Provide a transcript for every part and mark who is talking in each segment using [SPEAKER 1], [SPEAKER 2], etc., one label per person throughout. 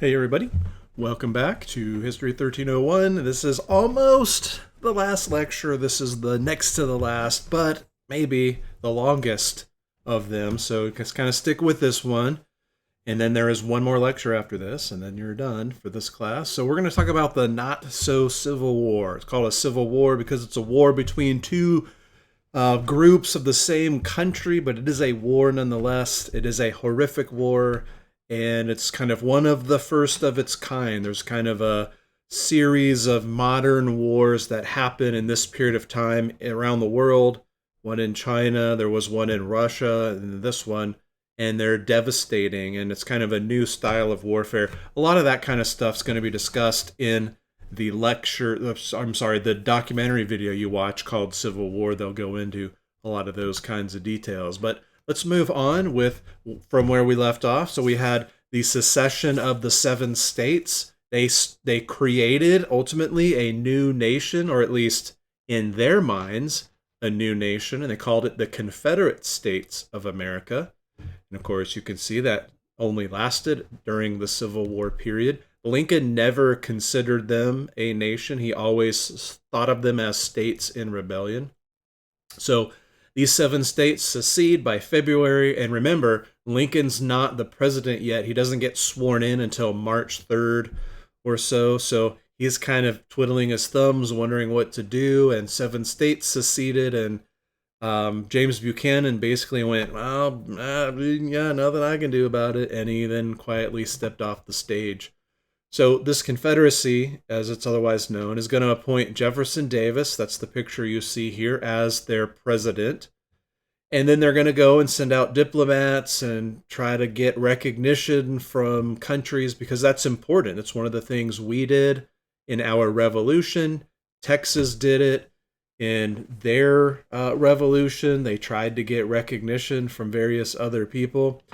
[SPEAKER 1] Hey everybody, welcome back to History 1301. This is almost the last lecture. This is the next to the last, but maybe the longest of them. So just kind of stick with this one. And then there is one more lecture after this, and then you're done for this class. So we're going to talk about the Not So Civil War. It's called a civil war because it's a war between two groups of the same country, but it is a war nonetheless. It is a horrific war, and it's kind of one of the first of its kind. There's kind of a series of modern wars that happen in this period of time around the world. One in China, there was one in Russia, and this one, and they're devastating, and it's kind of a new style of warfare. A lot of that kind of stuff's going to be discussed in the the documentary video you watch called Civil War. They'll go into a lot of those kinds of details. But let's move on with from where we left off. So we had the secession of the 7 states. They created ultimately a new nation, or at least in their minds, a new nation, and they called it the Confederate States of America. And of course, you can see that only lasted during the Civil War period. Lincoln never considered them a nation. He always thought of them as states in rebellion. So these 7 states secede by February. And remember, Lincoln's not the president yet. He doesn't get sworn in until March 3rd or so. So he's kind of twiddling his thumbs, wondering what to do. And 7 states seceded, and James Buchanan basically went, well, yeah, nothing I can do about it. And he then quietly stepped off the stage. So this Confederacy, as it's otherwise known, is going to appoint Jefferson Davis, that's the picture you see here, as their president. And then they're going to go and send out diplomats and try to get recognition from countries, because that's important. It's one of the things we did in our revolution. Texas did it in their revolution. They tried to get recognition from various other people.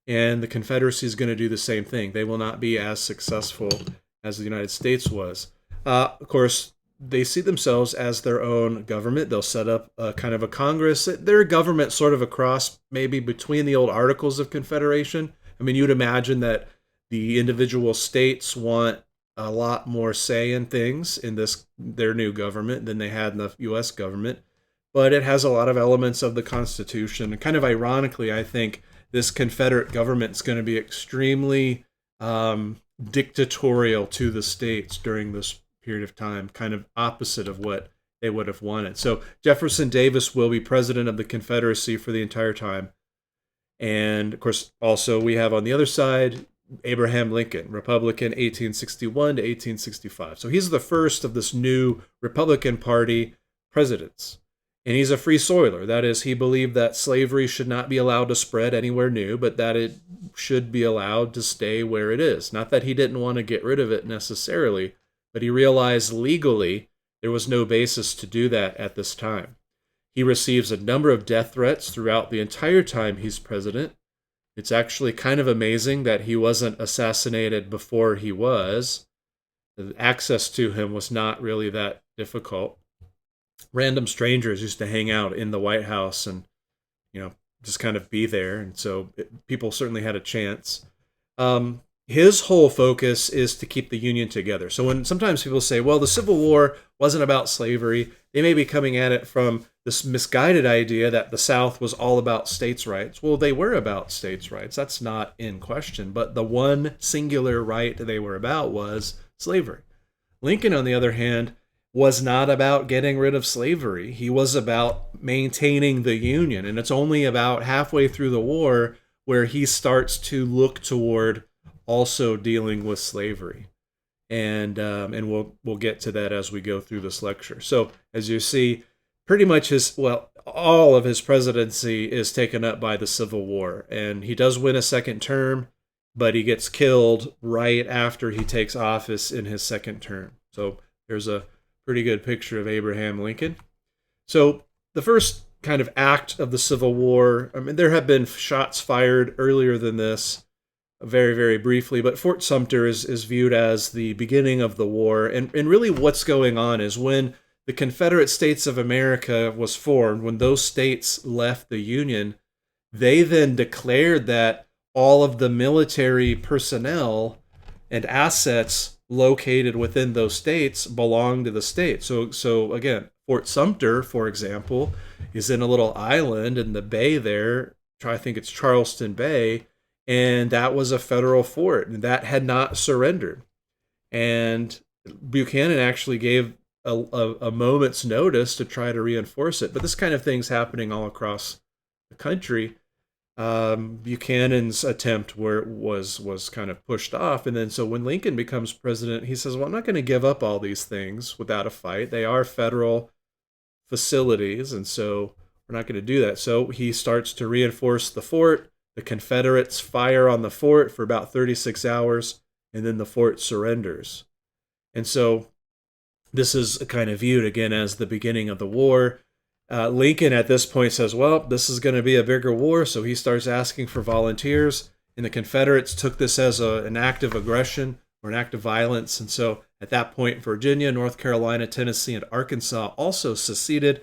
[SPEAKER 1] And the Confederacy is going to do the same thing. They will not be as successful as the United States was. Of course, they see themselves as their own government. They'll set up a kind of a Congress. They're a government sort of a cross maybe between the old Articles of Confederation. I mean, you'd imagine that the individual states want a lot more say in things in their new government than they had in the U.S. government. But it has a lot of elements of the Constitution. And kind of ironically, I think, this Confederate government is going to be extremely dictatorial to the states during this period of time, kind of opposite of what they would have wanted. So Jefferson Davis will be president of the Confederacy for the entire time. And of course, also we have on the other side, Abraham Lincoln, Republican, 1861 to 1865. So he's the first of this new Republican Party presidents. And he's a free soiler. That is, he believed that slavery should not be allowed to spread anywhere new, but that it should be allowed to stay where it is. Not that he didn't want to get rid of it necessarily, but he realized legally there was no basis to do that at this time. He receives a number of death threats throughout the entire time he's president. It's actually kind of amazing that he wasn't assassinated before he was. The access to him was not really that difficult. Random strangers used to hang out in the White House and, just kind of be there. And so people certainly had a chance. His whole focus is to keep the Union together. So when sometimes people say, well, the Civil War wasn't about slavery, they may be coming at it from this misguided idea that the South was all about states' rights. Well, they were about states' rights. That's not in question. But the one singular right they were about was slavery. Lincoln, on the other hand, was not about getting rid of slavery. He was about maintaining the Union. And it's only about halfway through the war where he starts to look toward also dealing with slavery. And we'll get to that as we go through this lecture. So as you see, pretty much all of his presidency is taken up by the Civil War. And he does win a second term, but he gets killed right after he takes office in his second term. So there's a pretty good picture of Abraham Lincoln. So the first kind of act of the Civil War, I mean, there have been shots fired earlier than this, very, very briefly, but Fort Sumter is viewed as the beginning of the war. And really what's going on is when the Confederate States of America was formed, when those states left the Union, they then declared that all of the military personnel and assets located within those states belong to the state. So again, Fort Sumter, for example, is in a little island in the bay there. I think it's Charleston Bay, and that was a federal fort, and that had not surrendered. And Buchanan actually gave a moment's notice to try to reinforce it. But this kind of thing's happening all across the country. Buchanan's attempt was kind of pushed off, and then so when Lincoln becomes president, he says, "Well, I'm not going to give up all these things without a fight. They are federal facilities, and so we're not going to do that." So he starts to reinforce the fort. The Confederates fire on the fort for about 36 hours, and then the fort surrenders. And so this is kind of viewed again as the beginning of the war. Lincoln at this point says, well, this is going to be a bigger war, so he starts asking for volunteers, and the Confederates took this as an act of aggression or an act of violence. And so at that point, Virginia, North Carolina, Tennessee, and Arkansas also seceded,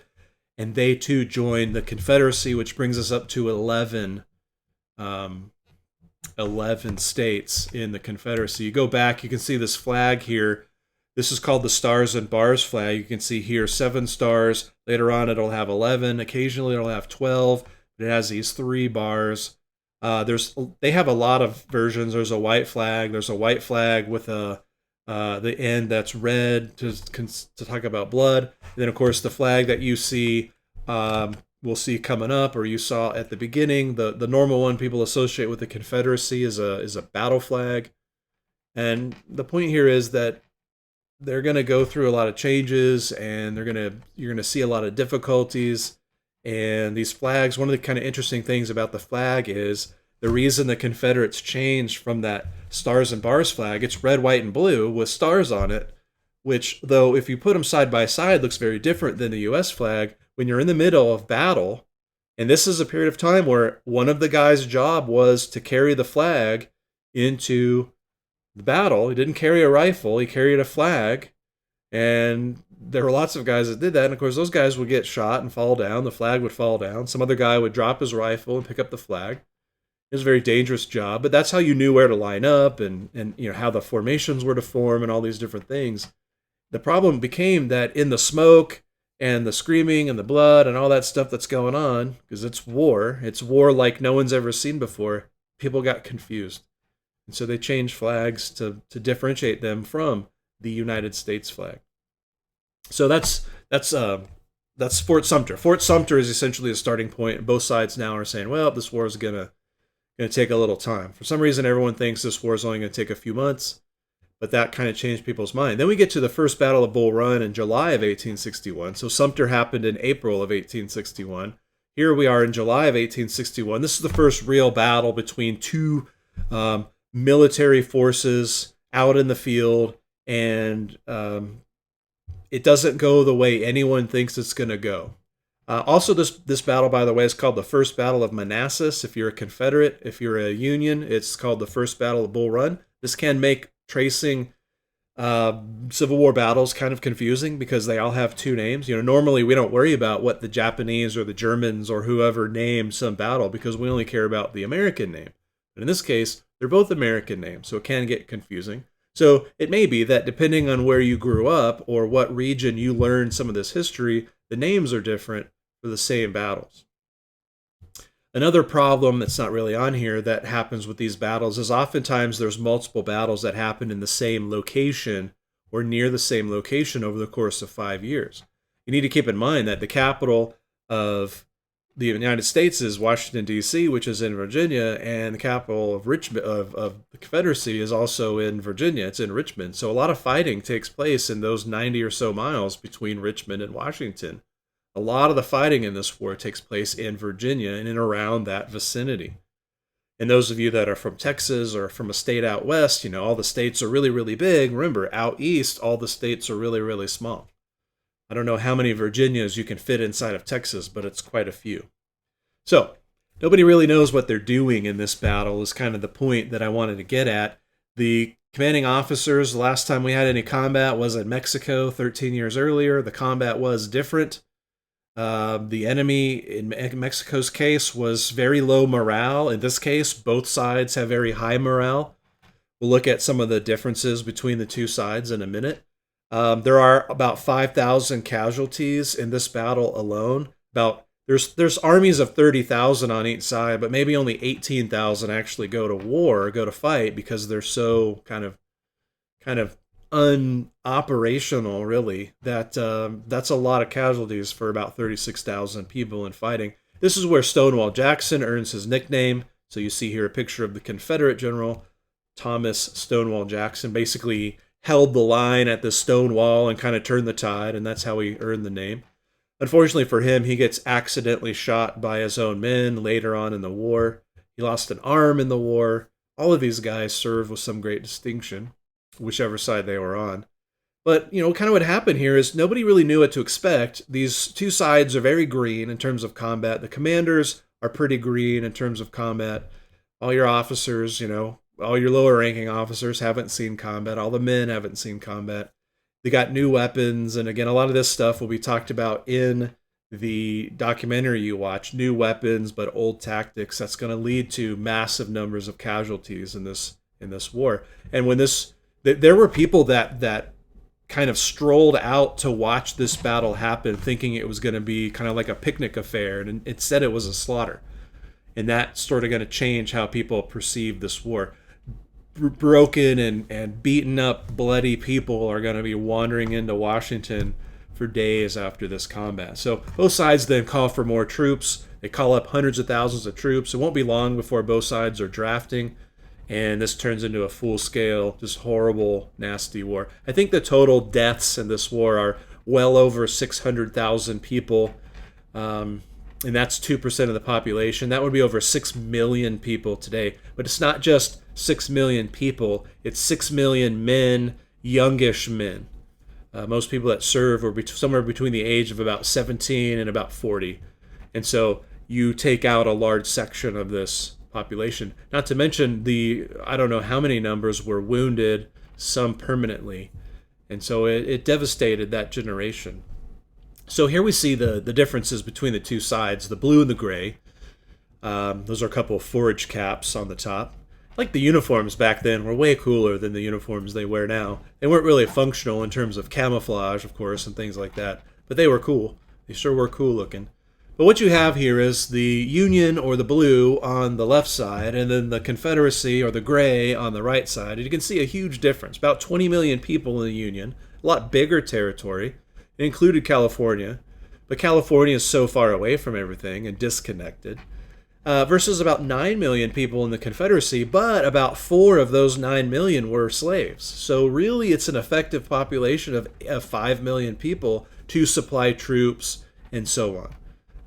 [SPEAKER 1] and they too joined the Confederacy, which brings us up to 11 states in the Confederacy. You go back, you can see this flag here. This is called the Stars and Bars flag. You can see here 7 stars. Later on, it'll have 11. Occasionally, it'll have 12. But it has these 3 bars. They have a lot of versions. There's a white flag. There's a white flag with the end that's red to talk about blood. And then, of course, the flag that you see, we'll see coming up, or you saw at the beginning. The normal one people associate with the Confederacy is a battle flag. And the point here is that they're going to go through a lot of changes, and you're going to see a lot of difficulties. And these flags, one of the kind of interesting things about the flag is the reason the Confederates changed from that Stars and Bars flag. It's red, white, and blue with stars on it, which, though, if you put them side by side, looks very different than the U.S. flag. When you're in the middle of battle, and this is a period of time where one of the guys' job was to carry the flag into the battle. He didn't carry a rifle, he carried a flag, and there were lots of guys that did that. And of course, those guys would get shot and fall down. The flag would fall down. Some other guy would drop his rifle and pick up the flag. It was a very dangerous job, but that's how you knew where to line up, and how the formations were to form and all these different things. The problem became that in the smoke and the screaming and the blood and all that stuff that's going on, because it's war like no one's ever seen before, people got confused. And so they changed flags to differentiate them from the United States flag. So that's Fort Sumter. Fort Sumter is essentially a starting point, and both sides now are saying, well, this war is gonna take a little time. For some reason, everyone thinks this war is only going to take a few months, but that kind of changed people's mind. Then we get to the first Battle of Bull Run in July of 1861. So Sumter happened in April of 1861. Here we are in July of 1861. This is the first real battle between two military forces out in the field, and it doesn't go the way anyone thinks it's going to go. Also, this battle, by the way, is called the First Battle of Manassas. If you're a Confederate, if you're a Union, it's called the First Battle of Bull Run. This can make tracing Civil War battles kind of confusing because they all have 2 names. Normally we don't worry about what the Japanese or the Germans or whoever named some battle because we only care about the American name. But in this case, they're both American names, so it can get confusing. So it may be that depending on where you grew up or what region you learned some of this history, the names are different for the same battles. Another problem that's not really on here that happens with these battles is oftentimes there's multiple battles that happen in the same location or near the same location over the course of 5 years. You need to keep in mind that the capital of the United States is Washington, D.C., which is in Virginia, and the capital of the Confederacy is also in Virginia. It's in Richmond. So a lot of fighting takes place in those 90 or so miles between Richmond and Washington. A lot of the fighting in this war takes place in Virginia and in around that vicinity. And those of you that are from Texas or from a state out west, all the states are really, really big. Remember, out east, all the states are really, really small. I don't know how many Virginias you can fit inside of Texas, but it's quite a few. So, nobody really knows what they're doing in this battle is kind of the point that I wanted to get at. The commanding officers, the last time we had any combat was in Mexico 13 years earlier. The combat was different. The enemy in Mexico's case was very low morale. In this case, both sides have very high morale. We'll look at some of the differences between the two sides in a minute. There are about 5,000 casualties in this battle alone. There's armies of 30,000 on each side, but maybe only 18,000 actually go to war, go to fight, because they're so kind of unoperational, really. That's a lot of casualties for about 36,000 people in fighting. This is where Stonewall Jackson earns his nickname. So you see here a picture of the Confederate general Thomas Stonewall Jackson. Basically held the line at the stone wall and kind of turned the tide, and that's how he earned the name. Unfortunately for him, he gets accidentally shot by his own men later on in the war. He lost an arm in the war. All of these guys served with some great distinction, whichever side they were on. But, kind of what happened here is nobody really knew what to expect. These two sides are very green in terms of combat. The commanders are pretty green in terms of combat. All your officers, all your lower ranking officers haven't seen combat. All the men haven't seen combat. They got new weapons. And again, a lot of this stuff will be talked about in the documentary you watch. New weapons, but old tactics. That's going to lead to massive numbers of casualties in this war. And when there were people that kind of strolled out to watch this battle happen, thinking it was going to be kind of like a picnic affair. And instead it was a slaughter. And that's sort of going to change how people perceive this war. Broken and beaten up, bloody people are going to be wandering into Washington for days after this combat. So both sides then call for more troops. They call up hundreds of thousands of troops. It won't be long before both sides are drafting, and this turns into a full-scale, just horrible, nasty war. I think the total deaths in this war are well over 600,000 people, and that's 2% of the population. That would be over 6 million people today. But it's not just 6 million people. It's 6 million men, youngish men. Most people that serve were somewhere between the age of about 17 and about 40. And so you take out a large section of this population. Not to mention I don't know how many numbers were wounded, some permanently. And so it devastated that generation. So here we see the differences between the two sides, the blue and the gray. Those are a couple of forage caps on the top. Like the uniforms back then were way cooler than the uniforms they wear now. They weren't really functional in terms of camouflage, of course, and things like that. But they were cool. They sure were cool looking. But what you have here is the Union, or the blue, on the left side, and then the Confederacy, or the gray, on the right side. And you can see a huge difference. About 20 million people in the Union. A lot bigger territory. It included California, but California is so far away from everything and disconnected, versus about 9 million people in the Confederacy, but about 4 of those 9 million were slaves. So really it's an effective population of 5 million people to supply troops and so on.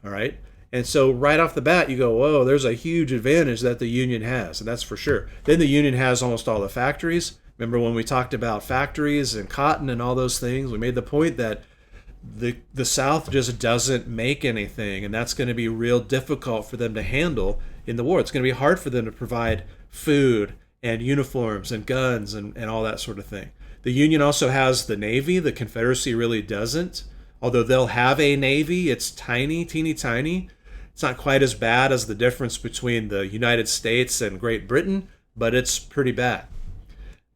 [SPEAKER 1] All right? And so right off the bat, you go, whoa, there's a huge advantage that the Union has, and that's for sure. Then the Union has almost all the factories. Remember when we talked about factories and cotton and all those things? We made the point that the South just doesn't make anything, and that's going to be real difficult for them to handle in the war. It's going to be hard for them to provide food and uniforms and guns and all that sort of thing. The Union also has the Navy. The Confederacy really doesn't. Although they'll have a Navy, it's tiny, teeny tiny. It's not quite as bad as the difference between the United States and Great Britain, but it's pretty bad.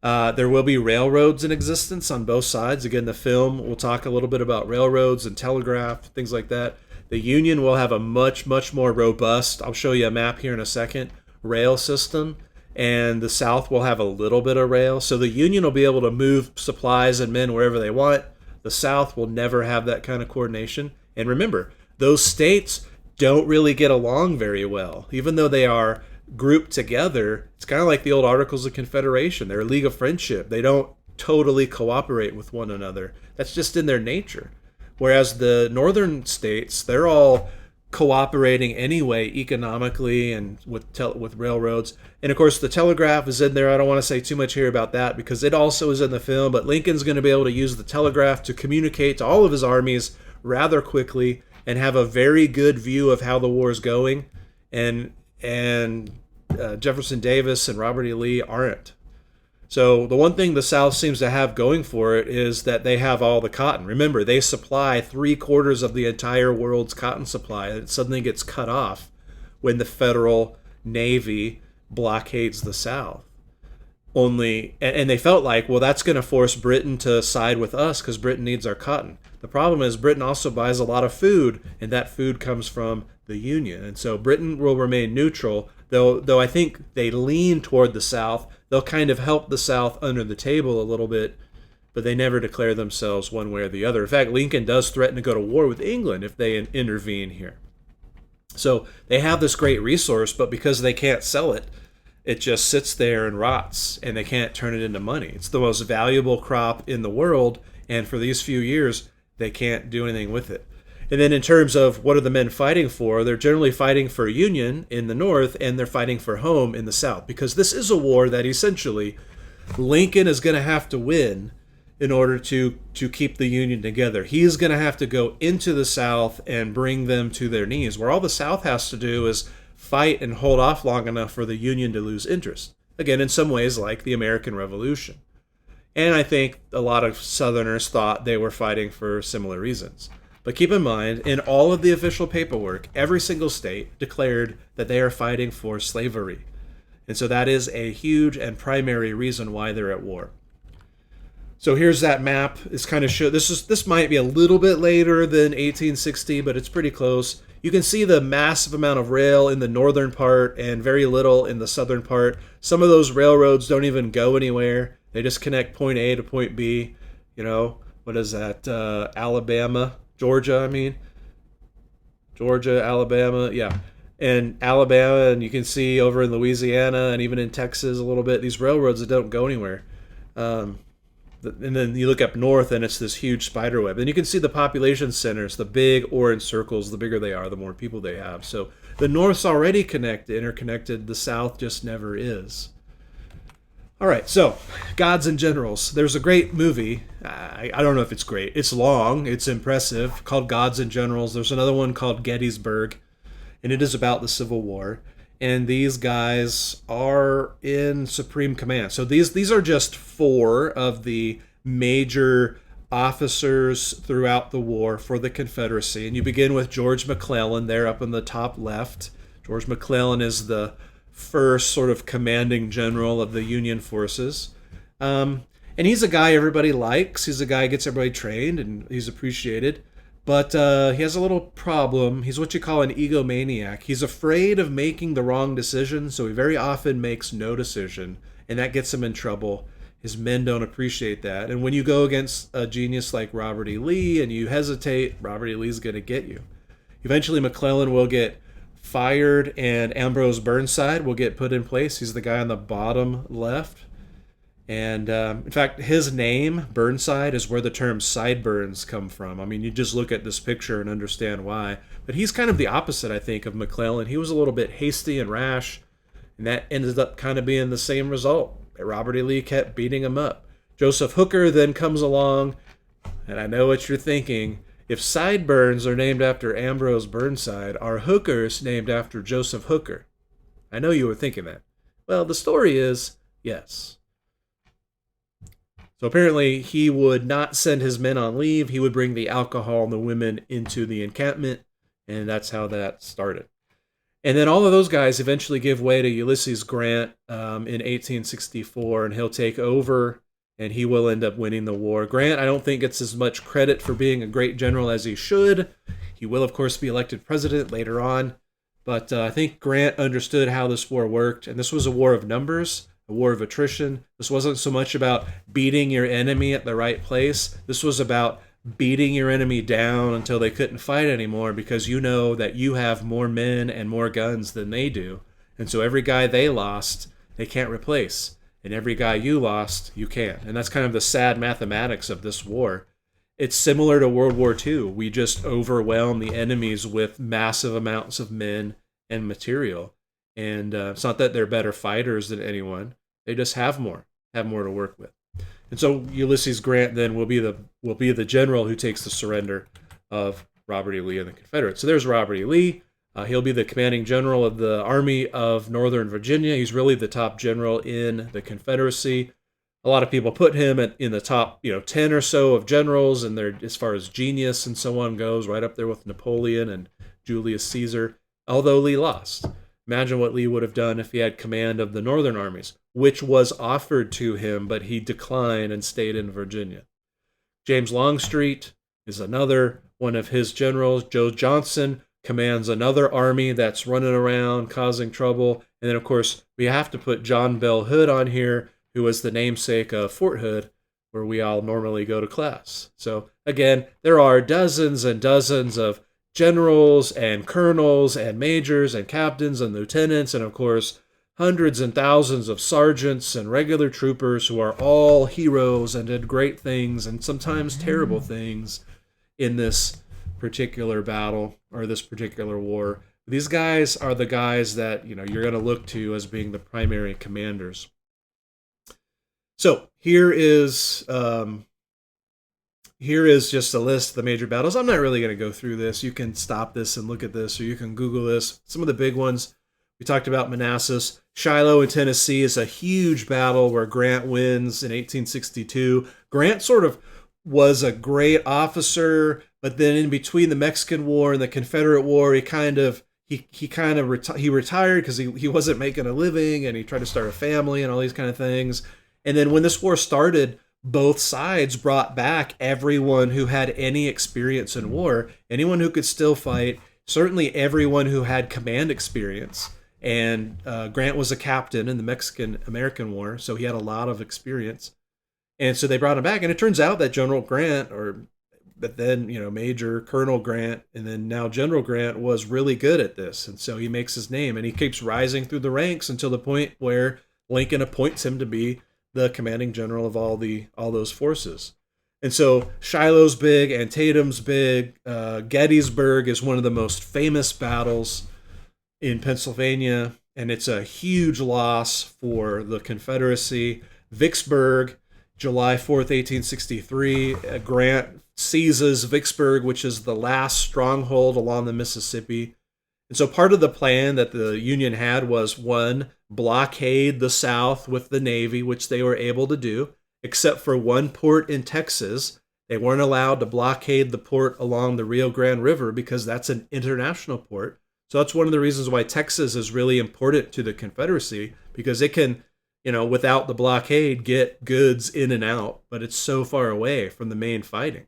[SPEAKER 1] There will be railroads in existence on both sides. Again, the film will talk a little bit about railroads and telegraph, things like that. The Union will have a much, much more robust, I'll show you a map here in a second, rail system. And the South will have a little bit of rail. So the Union will be able to move supplies and men wherever they want. The South will never have that kind of coordination. And remember, those states don't really get along very well. Even though they are grouped together, it's kind of like the old Articles of Confederation. They're a league of friendship. They don't totally cooperate with one another. That's just in their nature. Whereas the northern states, they're all cooperating anyway, economically and with railroads. And of course, the telegraph is in there. I don't want to say too much here about that because it also is in the film. But Lincoln's going to be able to use the telegraph to communicate to all of his armies rather quickly and have a very good view of how the war is going. And Jefferson Davis and Robert E. Lee aren't. So the one thing the South seems to have going for it is that they have all the cotton. Remember, they supply 3/4 of the entire world's cotton supply. It suddenly gets cut off when the Federal Navy blockades the South. Only, and they felt like, well, that's going to force Britain to side with us because Britain needs our cotton. The problem is Britain also buys a lot of food, and that food comes from the Union. And so Britain will remain neutral, though I think they lean toward the South. They'll kind of help the South under the table a little bit, but they never declare themselves one way or the other. In fact, Lincoln does threaten to go to war with England if they intervene here. So they have this great resource, but because they can't sell it, it just sits there and rots, and they can't turn it into money. It's the most valuable crop in the world, and for these few years, they can't do anything with it. And then in terms of what are the men fighting for, they're generally fighting for Union in the North, and they're fighting for home in the South, because this is a war that essentially Lincoln is going to have to win in order to keep the Union together. He's going to have to go into the South and bring them to their knees, where all the South has to do is fight and hold off long enough for the Union to lose interest. Again, in some ways like the American Revolution. And I think a lot of Southerners thought they were fighting for similar reasons. But keep in mind, in all of the official paperwork, every single state declared that they are fighting for slavery. And so that is a huge and primary reason why they're at war. So here's that map. It's kind of show this might be a little bit later than 1860, but it's pretty close. You can see the massive amount of rail in the northern part and very little in the southern part. Some of those railroads don't even go anywhere. They just connect point A to point B. You know, what is that? Georgia, Alabama, yeah. And Alabama, and you can see over in Louisiana and even in Texas a little bit, these railroads that don't go anywhere. And then you look up north and it's this huge spider web. And you can see the population centers, the big orange circles. The bigger they are, the more people they have. So the north's already interconnected. The south just never is. All right, so Gods and Generals. There's a great movie. I don't know if it's great. It's long. It's impressive, called Gods and Generals. There's another one called Gettysburg, and it is about the Civil War. And these guys are in supreme command. So these are just four of the major officers throughout the war for the Confederacy. And you begin with George McClellan there up in the top left. George McClellan is the first sort of commanding general of the Union forces. And he's a guy everybody likes. He's a guy who gets everybody trained, and he's appreciated. But he has a little problem. He's what you call an egomaniac. He's afraid of making the wrong decision, so he very often makes no decision, and that gets him in trouble. His men don't appreciate that. And when you go against a genius like Robert E. Lee and you hesitate, Robert E. Lee's going to get you. Eventually, McClellan will get fired, and Ambrose Burnside will get put in place. He's the guy on the bottom left. And in fact, his name, Burnside, is where the term sideburns come from. I mean, you just look at this picture and understand why. But he's kind of the opposite, I think, of McClellan. He was a little bit hasty and rash, and that ended up kind of being the same result. Robert E. Lee kept beating him up. Joseph Hooker then comes along, and I know what you're thinking. If sideburns are named after Ambrose Burnside, are hookers named after Joseph Hooker? I know you were thinking that. Well, the story is, yes. So apparently he would not send his men on leave. He would bring the alcohol and the women into the encampment, and that's how that started. And then all of those guys eventually give way to Ulysses Grant in 1864, and he'll take over, and he will end up winning the war. Grant, I don't think, gets as much credit for being a great general as he should. He will, of course, be elected president later on, but I think Grant understood how this war worked, and this was a war of numbers, a war of attrition. This wasn't so much about beating your enemy at the right place. This was about beating your enemy down until they couldn't fight anymore, because you know that you have more men and more guns than they do. And so every guy they lost, they can't replace. And every guy you lost, you can. And that's kind of the sad mathematics of this war. It's similar to World War II. We just overwhelm the enemies with massive amounts of men and material. And it's not that they're better fighters than anyone. They just have more to work with. And so Ulysses Grant then will be the general who takes the surrender of Robert E. Lee and the Confederates. So there's Robert E. Lee. He'll be the commanding general of the Army of Northern Virginia. He's really the top general in the Confederacy. A lot of people put him in the top 10 or so of generals, and they're, as far as genius and so on goes, right up there with Napoleon and Julius Caesar, although Lee lost. Imagine what Lee would have done if he had command of the northern armies. which was offered to him, but he declined and stayed in Virginia. James Longstreet is another one of his generals. Joe Johnson commands another army that's running around causing trouble. And then, of course, we have to put John Bell Hood on here, who was the namesake of Fort Hood, where we all normally go to class. So, again, there are dozens and dozens of generals and colonels and majors and captains and lieutenants, and, of course, hundreds and thousands of sergeants and regular troopers who are all heroes and did great things and sometimes terrible things in this particular battle or this particular war. These guys are the guys that you're going to look to as being the primary commanders. So here is just a list of the major battles. I'm not really going to go through this. You can stop this and look at this, or you can Google this. Some of the big ones. We talked about Manassas. Shiloh in Tennessee is a huge battle where Grant wins in 1862. Grant sort of was a great officer, but then in between the Mexican War and the Confederate War, he retired because he wasn't making a living, and he tried to start a family and all these kind of things. And then when this war started, both sides brought back everyone who had any experience in war, anyone who could still fight, certainly everyone who had command experience. And Grant was a captain in the Mexican-American War, so he had a lot of experience. And so they brought him back, and it turns out that General Grant, but then Major Colonel Grant, and then now General Grant, was really good at this, and so he makes his name, and he keeps rising through the ranks until the point where Lincoln appoints him to be the commanding general of all those forces. And so Shiloh's big, Antietam's big. Gettysburg is one of the most famous battles in Pennsylvania, and it's a huge loss for the Confederacy. Vicksburg, July 4th, 1863, Grant seizes Vicksburg, which is the last stronghold along the Mississippi. And so part of the plan that the Union had was, one, blockade the South with the Navy, which they were able to do, except for one port in Texas. They weren't allowed to blockade the port along the Rio Grande River because that's an international port. So that's one of the reasons why Texas is really important to the Confederacy, because it can, without the blockade, get goods in and out, but it's so far away from the main fighting.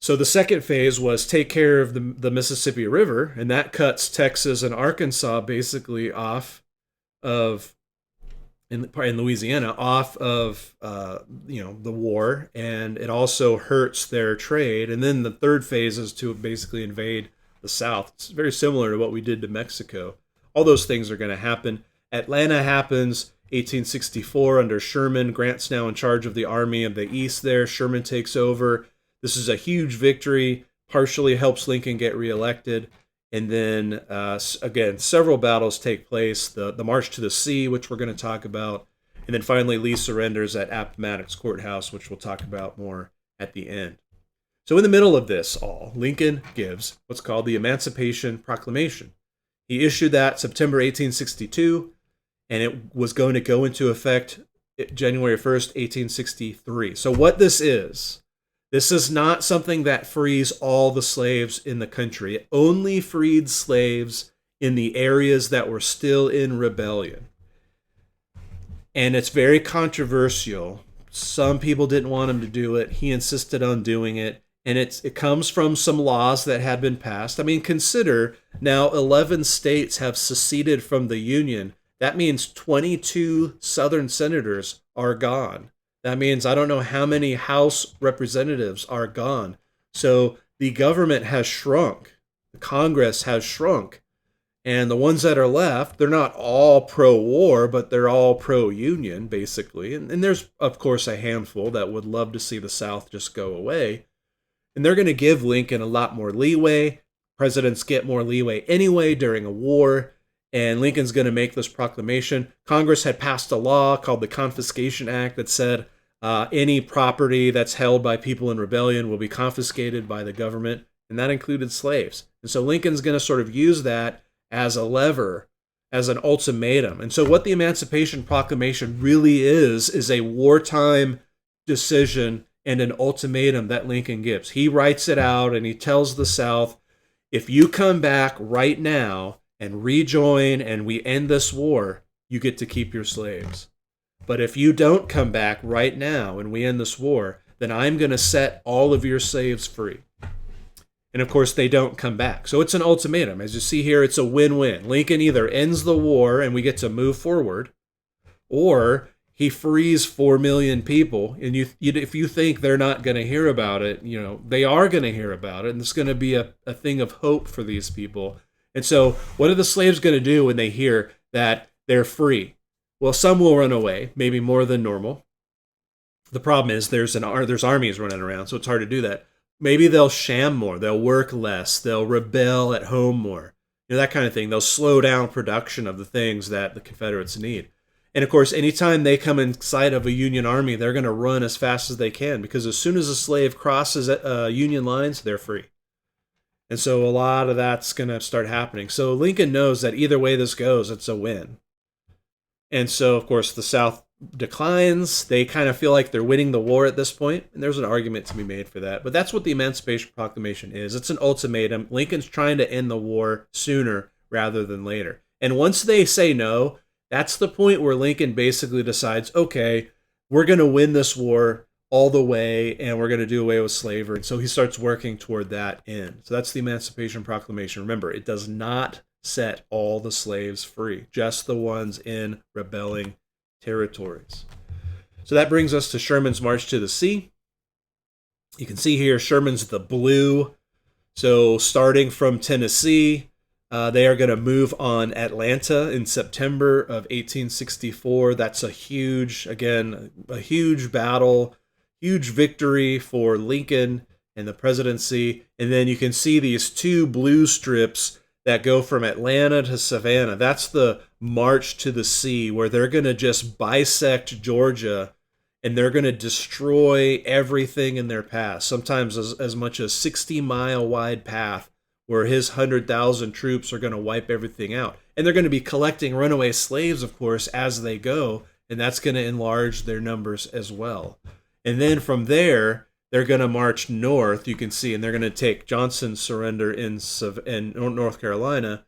[SPEAKER 1] So the second phase was take care of the Mississippi River, and that cuts Texas and Arkansas basically off of, in Louisiana, off of the war, and it also hurts their trade. And then the third phase is to basically invade the South. It's very similar to what we did to Mexico. All those things are going to happen. Atlanta happens 1864 under Sherman. Grant's now in charge of the Army of the East there. Sherman takes over. This is a huge victory, partially helps Lincoln get reelected. And then, again, several battles take place. The March to the Sea, which we're going to talk about. And then finally, Lee surrenders at Appomattox Courthouse, which we'll talk about more at the end. So in the middle of this all, Lincoln gives what's called the Emancipation Proclamation. He issued that September 1862, and it was going to go into effect January 1st, 1863. So what this is not something that frees all the slaves in the country. It only freed slaves in the areas that were still in rebellion. And it's very controversial. Some people didn't want him to do it. He insisted on doing it. And it comes from some laws that had been passed. I mean, consider now 11 states have seceded from the Union. That means 22 Southern senators are gone. That means I don't know how many House representatives are gone. So the government has shrunk. The Congress has shrunk. And the ones that are left, they're not all pro-war, but they're all pro-Union, basically. And there's, of course, a handful that would love to see the South just go away. And they're going to give Lincoln a lot more leeway. Presidents get more leeway anyway during a war. And Lincoln's going to make this proclamation. Congress had passed a law called the Confiscation Act that said any property that's held by people in rebellion will be confiscated by the government. And that included slaves. And so Lincoln's going to sort of use that as a lever, as an ultimatum. And so what the Emancipation Proclamation really is a wartime decision and an ultimatum that Lincoln gives. He writes it out and he tells the South, if you come back right now and rejoin and we end this war, you get to keep your slaves. But if you don't come back right now and we end this war, then I'm going to set all of your slaves free. And of course, they don't come back. So it's an ultimatum. As you see here, it's a win-win. Lincoln either ends the war and we get to move forward, or he frees 4 million people. And if you think they're not going to hear about it, they are going to hear about it. And it's going to be a thing of hope for these people. And so what are the slaves going to do when they hear that they're free? Well, some will run away, maybe more than normal. The problem is there's armies running around, so it's hard to do that. Maybe they'll sham more, they'll work less, they'll rebel at home more, that kind of thing. They'll slow down production of the things that the Confederates need. And of course, anytime they come in sight of a Union army, they're going to run as fast as they can, because as soon as a slave crosses Union lines, they're free. And so a lot of that's going to start happening. So Lincoln knows that either way this goes, it's a win. And so, of course, the South declines. They kind of feel like they're winning the war at this point, and there's an argument to be made for that. But that's what the Emancipation Proclamation is. It's an ultimatum. Lincoln's trying to end the war sooner rather than later. And once they say no, that's the point where Lincoln basically decides, okay, we're going to win this war all the way, and we're going to do away with slavery. And so he starts working toward that end. So that's the Emancipation Proclamation. Remember, it does not set all the slaves free, just the ones in rebelling territories. So that brings us to Sherman's March to the Sea. You can see here Sherman's the blue. So starting from Tennessee, they are going to move on Atlanta in September of 1864. That's a huge battle, huge victory for Lincoln and the presidency. And then you can see these two blue strips that go from Atlanta to Savannah. That's the March to the Sea, where they're going to just bisect Georgia and they're going to destroy everything in their path, sometimes as much as 60-mile wide path where his 100,000 troops are going to wipe everything out. And they're going to be collecting runaway slaves, of course, as they go, and that's going to enlarge their numbers as well. And then from there, they're going to march north, you can see, and they're going to take Johnson's surrender in North Carolina.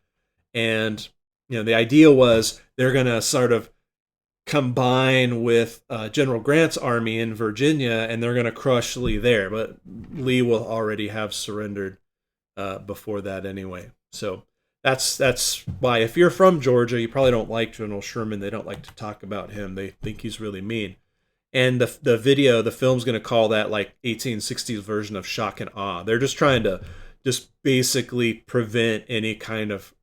[SPEAKER 1] And, the idea was they're going to sort of combine with General Grant's army in Virginia, and they're going to crush Lee there. But Lee will already have surrendered before that anyway. So that's why, if you're from Georgia, you probably don't like General Sherman. They don't like to talk about him. They think he's really mean. And the film's going to call that like 1860s version of shock and awe. They're just trying to basically prevent any kind of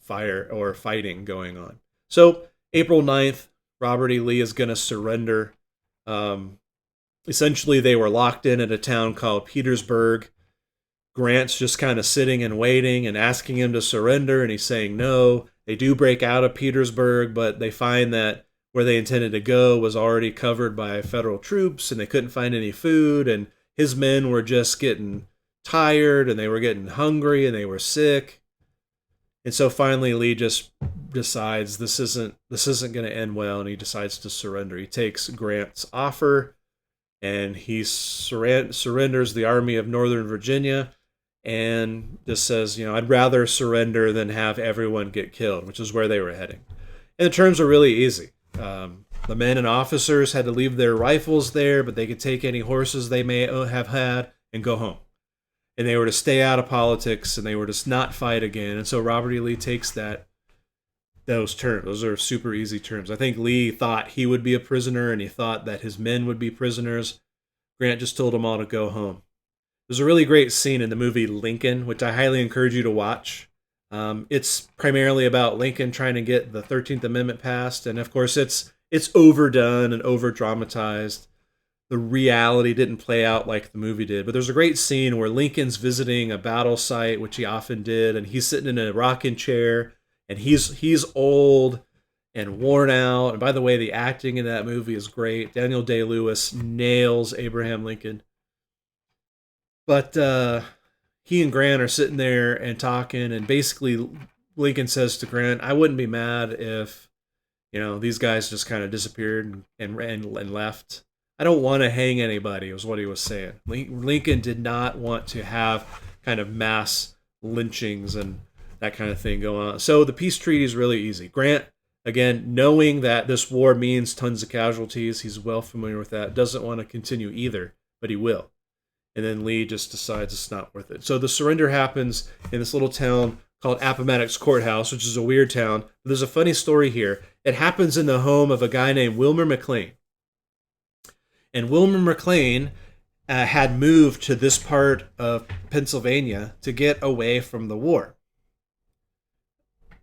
[SPEAKER 1] fire or fighting going on. So April 9th, Robert E. Lee is going to surrender. Essentially, they were locked in at a town called Petersburg. Grant's just kind of sitting and waiting and asking him to surrender, and he's saying no. They do break out of Petersburg, but they find that where they intended to go was already covered by federal troops, and they couldn't find any food, and his men were just getting tired, and they were getting hungry, and they were sick. And so finally Lee just decides this isn't going to end well, and he decides to surrender. He takes Grant's offer, and he surrenders the Army of Northern Virginia, and just says, I'd rather surrender than have everyone get killed, which is where they were heading. And the terms are really easy. The men and officers had to leave their rifles there, but they could take any horses they may have had and go home. And they were to stay out of politics, and they were to not fight again. And so Robert E. Lee takes those terms. Those are super easy terms. I think Lee thought he would be a prisoner, and he thought that his men would be prisoners. Grant just told them all to go home. There's a really great scene in the movie Lincoln, which I highly encourage you to watch. It's primarily about Lincoln trying to get the 13th Amendment passed, and of course it's overdone and over-dramatized. The reality didn't play out like the movie did, but there's a great scene where Lincoln's visiting a battle site, which he often did, and he's sitting in a rocking chair, and he's old and worn out. And by the way, the acting in that movie is great. Daniel Day-Lewis nails Abraham Lincoln. But he and Grant are sitting there and talking, and basically Lincoln says to Grant, I wouldn't be mad if, these guys just kind of disappeared and left. I don't want to hang anybody, was what he was saying. Lincoln did not want to have kind of mass lynchings and that kind of thing going on. So the peace treaty is really easy. Grant Again, knowing that this war means tons of casualties, he's well familiar with that, doesn't want to continue either, but he will. And then Lee just decides it's not worth it. So the surrender happens in this little town called Appomattox Courthouse, which is a weird town. There's a funny story here. It happens in the home of a guy named Wilmer McLean. And Wilmer McLean had moved to this part of Pennsylvania to get away from the war.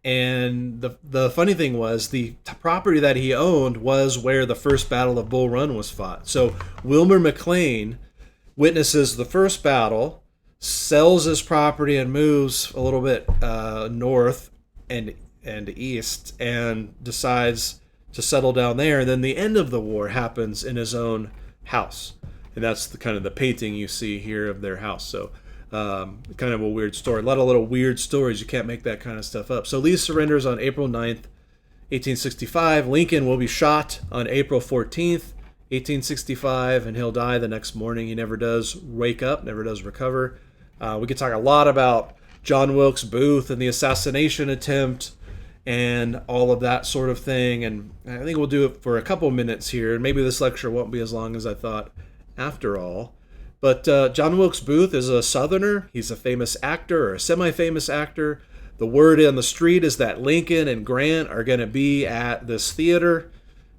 [SPEAKER 1] And the funny thing was, the property that he owned was where the first Battle of Bull Run was fought. So Wilmer McLean witnesses the first battle, sells his property, and moves a little bit north and east, and decides to settle down there. And then the end of the war happens in his own house, and that's the kind of the painting you see here of their house. So kind of a weird story. A lot of little weird stories. You can't make that kind of stuff up. So Lee surrenders on April 9th, 1865. Lincoln will be shot on April 14th, 1865, and he'll die the next morning. He never does wake up, never does recover. We could talk a lot about John Wilkes Booth and the assassination attempt and all of that sort of thing. And I think we'll do it for a couple minutes here. And maybe this lecture won't be as long as I thought after all. But John Wilkes Booth is a Southerner. He's a famous actor, or a semi-famous actor. The word on the street is that Lincoln and Grant are going to be at this theater.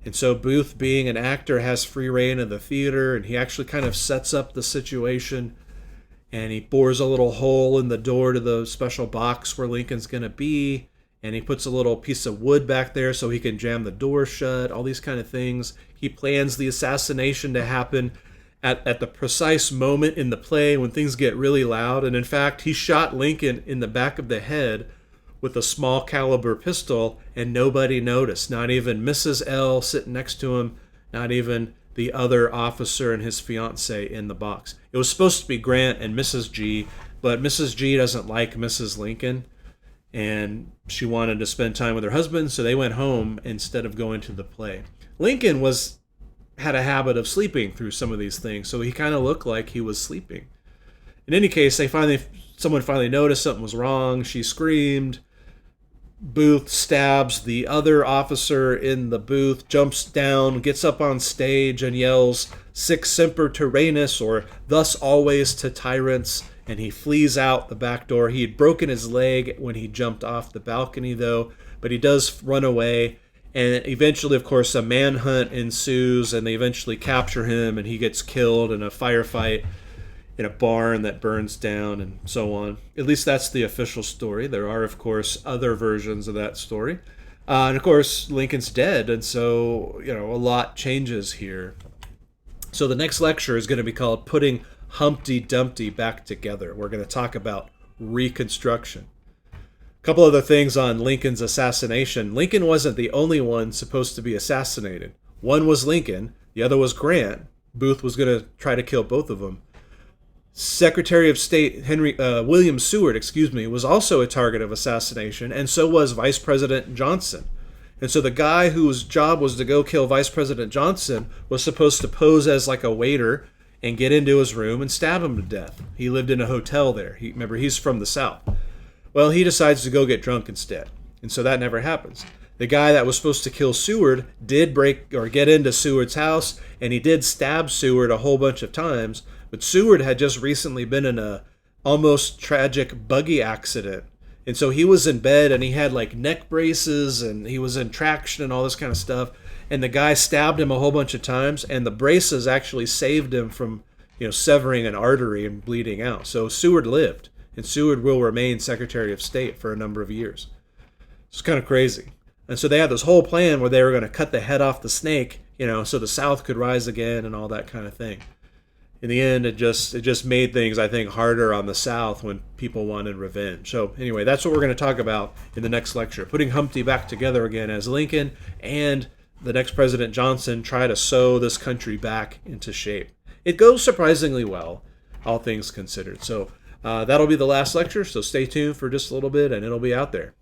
[SPEAKER 1] And so Booth, being an actor, has free reign of the theater, and he actually kind of sets up the situation. And he bores a little hole in the door to the special box where Lincoln's going to be. And he puts a little piece of wood back there so he can jam the door shut, all these kind of things. He plans the assassination to happen at the precise moment in the play when things get really loud. And in fact, he shot Lincoln in the back of the head with a small caliber pistol, and nobody noticed. Not even Mrs. L sitting next to him, not even the other officer and his fiancée in the box. It was supposed to be Grant and Mrs. G, but Mrs. G doesn't like Mrs. Lincoln, and she wanted to spend time with her husband, so they went home instead of going to the play. Lincoln had a habit of sleeping through some of these things, so he kind of looked like he was sleeping. In any case, someone finally noticed something was wrong. She screamed. Booth stabs the other officer in the booth, jumps down, gets up on stage, and yells, "Sic semper tyrannis," or "Thus always to tyrants," and he flees out the back door. He had broken his leg when he jumped off the balcony, though, but he does run away. And eventually, of course, a manhunt ensues, and they eventually capture him, and he gets killed in a firefight in a barn that burns down, and so on. At least that's the official story. There are, of course, other versions of that story. And, of course, Lincoln's dead, and so, a lot changes here. So the next lecture is going to be called Putting Humpty Dumpty Back Together. We're going to talk about Reconstruction. A couple other things on Lincoln's assassination. Lincoln wasn't the only one supposed to be assassinated. One was Lincoln, the other was Grant. Booth was going to try to kill both of them. Secretary of State William Seward, was also a target of assassination, and so was Vice President Johnson. And so the guy whose job was to go kill Vice President Johnson was supposed to pose as like a waiter and get into his room and stab him to death. He lived in a hotel there. Remember, he's from the South. Well, he decides to go get drunk instead, and so that never happens. The guy that was supposed to kill Seward did get into Seward's house, and he did stab Seward a whole bunch of times, but Seward had just recently been in a almost tragic buggy accident, and so he was in bed, and he had like neck braces, and he was in traction and all this kind of stuff, and the guy stabbed him a whole bunch of times, and the braces actually saved him from severing an artery and bleeding out. So Seward lived. And Seward will remain Secretary of State for a number of years. It's kind of crazy. And so they had this whole plan where they were going to cut the head off the snake, so the South could rise again and all that kind of thing. In the end, it just made things, I think, harder on the South when people wanted revenge. So anyway, that's what we're going to talk about in the next lecture. Putting Humpty back together again as Lincoln and the next President Johnson try to sew this country back into shape. It goes surprisingly well, all things considered. So that'll be the last lecture, so stay tuned for just a little bit, and it'll be out there.